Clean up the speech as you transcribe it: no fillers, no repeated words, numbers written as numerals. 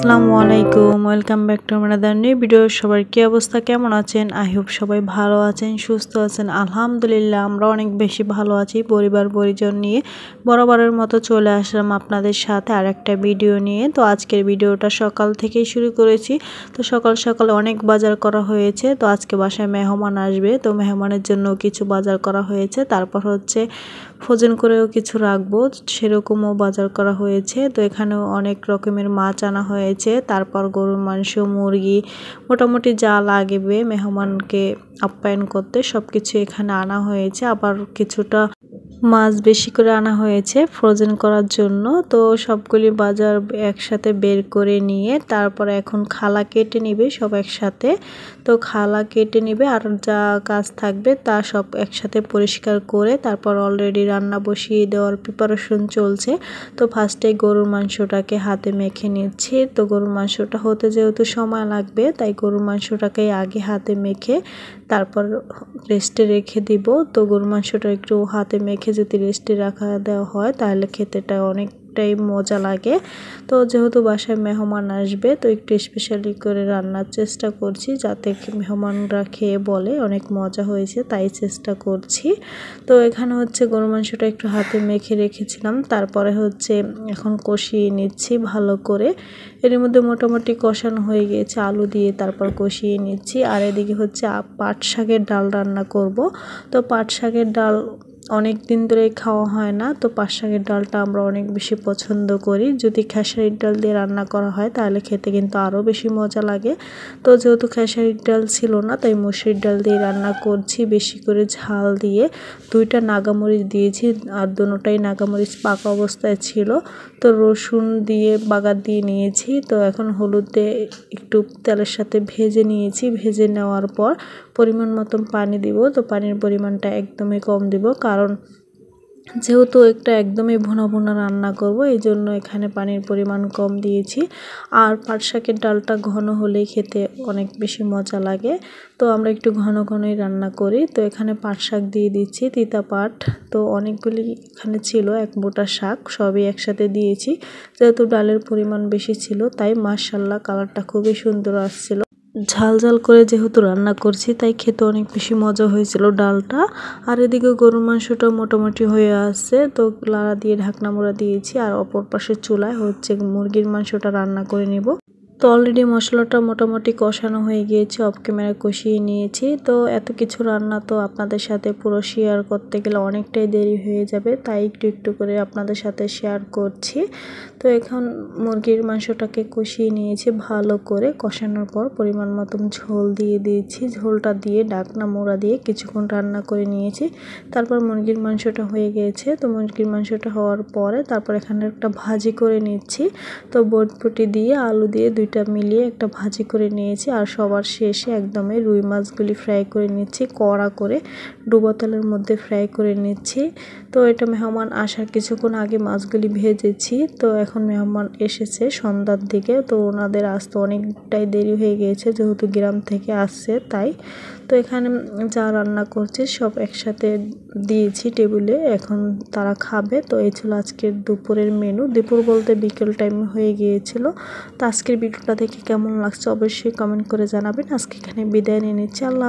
আসসালামু আলাইকুম, welcome back to another new video. সবার কি অবস্থা, কেমন আছেন? আই হোপ সবাই ভালো আছেন, সুস্থ আছেন। আলহামদুলিল্লাহ আমরা অনেক বেশি ভালো আছি। পরিবার পরিজন নিয়ে বরাবরের মতো চলে আসলাম আপনাদের সাথে আর একটা ভিডিও নিয়ে। তো আজকের ভিডিওটা সকাল থেকেই শুরু করেছি। তো সকাল সকালে অনেক বাজার করা হয়েছে। তো আজকে বাসায় মেহমান আসবে, তো মেহমানের জন্য কিছু বাজার করা হয়েছে। তারপর হচ্ছে ফ্রোজেন করেও কিছু রাখবো, সেরকমও বাজার করা হয়েছে। তো এখানেও অনেক রকমের মাছ আনা হয়েছে। তারপর গরুর মাংস, মুরগি, মোটামুটি যা লাগবে মেহমানকে আপ্যায়ন করতে সব কিছু এখানে আনা হয়েছে। আবার কিছুটা মাছ বেশি করে আনা হয়েছে ফ্রোজেন করার জন্য। তো সবগুলি বাজার একসাথে বের করে নিয়ে তারপর এখন খালা কেটে নিবে সব একসাথে। তো খালা কেটে নিবে আর যা কাজ থাকবে তা সব একসাথে পরিষ্কার করে তারপর অলরেডি রান্না বসিয়ে দেওয়ার প্রিপারেশন চলছে। তো ফার্স্টে গরুর মাংসটাকে হাতে মেখে নিচ্ছি। তো গরুর মাংসটা হতে যেহেতু সময় লাগবে তাই গরুর মাংসটাকে আগে হাতে মেখে তারপর রেস্টে রেখে দিব। তো গরুর মাংসটা একটু হাতে মেখে যদি রেস্টে রাখা দেওয়া হয় তাহলে খেতেটা অনেকটাই মজা লাগে। তো যেহেতু বাসায় মেহমান আসবে তো একটু স্পেশালি করে রান্নার চেষ্টা করছি যাতে মেহমানরা খেয়ে বলে অনেক মজা হয়েছে, তাই চেষ্টা করছি। তো এখানে হচ্ছে গরুর মাংসটা একটু হাতে মেখে রেখেছিলাম, তারপরে হচ্ছে এখন কষিয়ে নিচ্ছি ভালো করে। এর মধ্যে মোটামুটি কষানো হয়ে গিয়েছে আলু দিয়ে, তারপর কষিয়ে নিচ্ছি। আর এদিকে হচ্ছে পাট শাকের ডাল রান্না করব। তো পাট শাকের ডাল অনেক দিন ধরেই খাওয়া হয় না, তো পাট শাকের ডালটা আমরা অনেক বেশি পছন্দ করি। যদি খেসারির ডাল দিয়ে রান্না করা হয় তাহলে খেতে কিন্তু আরও বেশি মজা লাগে। তো যেহেতু খেসারির ডাল ছিল না তাই মসুরির ডাল দিয়ে রান্না করছি, বেশি করে ঝাল দিয়ে। 2টা নাগামরিচ দিয়েছি আর দুটোটাই নাগামরিচ পাকা অবস্থায় ছিল। তো রসুন দিয়ে বাগার দিয়ে নিয়েছি। তো এখন হলুদে একটু তেলের সাথে ভেজে নিয়েছি। ভেজে নেওয়ার পর পরিমাণ মতন পানি দিব। তো পানির পরিমাণটা একদমই কম দিব, কারণ যেহেতু একটা একদমই ভুনা ভুনা রান্না করব এই জন্য এখানে পানির পরিমাণ কম দিয়েছি। আর পাট শাকের ডালটা ঘন হলেই খেতে অনেক বেশি মজা লাগে। তো আমরা একটু ঘন ঘনই রান্না করি। তো এখানে পাট শাক দিয়ে দিচ্ছি, তিতা পাট। তো অনেকগুলি এখানে ছিল, 1 মোটা শাক সবই একসাথে দিয়েছি। যেহেতু ডালের পরিমাণ বেশি ছিল তাই মাশাআল্লাহ কালারটা খুবই সুন্দর আসছিল। ঝাল ঝাল করে যেহেতু রান্না করছি তাই খেতে অনেক বেশি মজা হয়েছিল ডালটা। আর এদিকে গরুর মাংসটা মোটামুটি হয়ে আসছে, তো লাড়া দিয়ে ঢাকনা মোড়া দিয়েছি। আর অপর পাশে চুলায় হচ্ছে মুরগির মাংসটা রান্না করে নিব। তো অলরেডি মশলাটা মোটামুটি কষানো হয়ে গিয়েছে, অফ ক্যামেরা কষিয়ে নিয়েছি। তো এত কিছু রান্না তো আপনাদের সাথে পুরো শেয়ার করতে গেলে অনেকটাই দেরি হয়ে যাবে, তাই একটু একটু করে আপনাদের সাথে শেয়ার করছি। তো এখন মুরগির মাংসটাকে কষিয়ে নিয়েছি ভালো করে। কষানোর পর পরিমাণ মতন ঝোল দিয়ে দিয়েছি। ঝোলটা দিয়ে ঢাকনা মোড়া দিয়ে কিছুক্ষণ রান্না করে নিয়েছি। তারপর মুরগির মাংসটা হয়ে গিয়েছে। তো মুরগির মাংসটা হওয়ার পরে তারপর এখানে একটা ভাজি করে নিচ্ছি। তো বটবটি দিয়ে আলু দিয়ে 2টা মিলিয়ে একটা ভাজি করে নিয়েছি। আর সবার শেষে একদমই রুই মাছগুলি ফ্রাই করে নিচ্ছি, কড়া করে ডুবো তেলের মধ্যে ফ্রাই করে নিচ্ছি। তো এটা মেহমান আসার কিছুক্ষণ আগে মাছগুলি ভেজেছি। তো এখন মেহমান এসেছে সন্ধ্যার দিকে, তো ওনাদের আসতে অনেকটাই দেরি হয়ে গিয়েছে যেহেতু গ্রাম থেকে আসছে তাই। তো এখানে যা রান্না করছি সব একসাথে দিয়েছি টেবিলে, এখন তারা খাবে। তো এই ছিল আজকের দুপুরের মেনু। দুপুর বলতে বিকেল টাইম হয়ে গিয়েছিল। তো আজকের ভিডিওটা দেখে কেমন লাগছে অবশ্যই কমেন্ট করে জানাবেন। আজকে এখানে বিদায় নিয়ে নিচ্ছি। আল্লাহ।